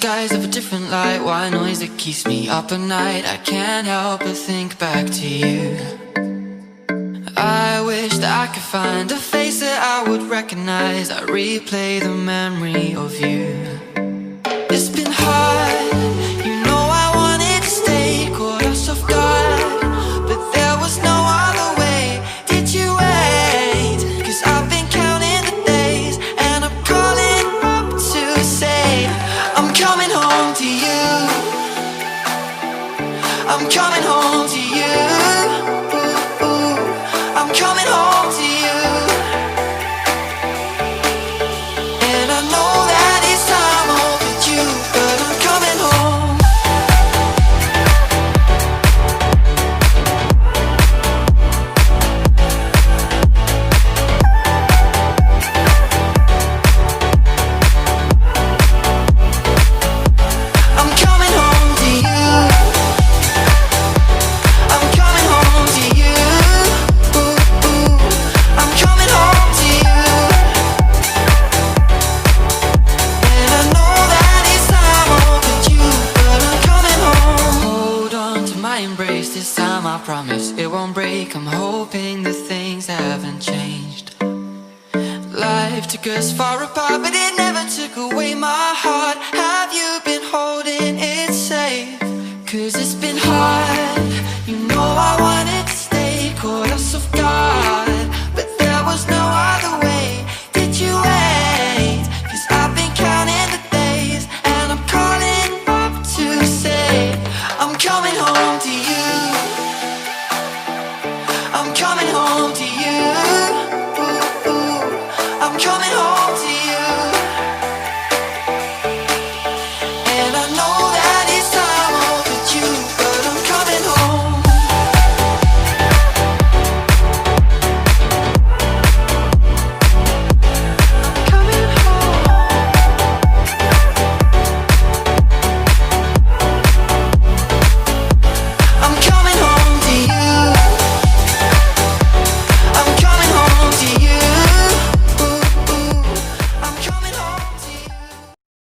skies of a different light, white noise that keeps me up at night. I can't help but think back to you. I wish that I could find a face that I would recognize. I replay the memory of you. It's been hard, you know I wanted to stay, caught us off guard, but there was no other way. Did you wait? 'Cause I've been counting the days, and I'm calling up to say I'm coming home to you. I'm coming home to you. I'm coming home to you. And I know that it's time overdue, but I'm coming home. I'm coming home to you. I'm coming home to you. I'm coming home to you. And I know that it's time overdue, but I'm coming home. Hold on to my embrace, this time I promise it won't break. I'm hoping that things haven't changed. Life took us far apart, but it never took away my heart. Have you been holding it safe? 'Cause it's been hard, you know I wanted to stay, caught us off guard, but there was no other way. Did you wait? 'Cause I've been counting the days, and I'm calling up to say I'm coming home to you. I'm coming home to you. I'm coming home to you.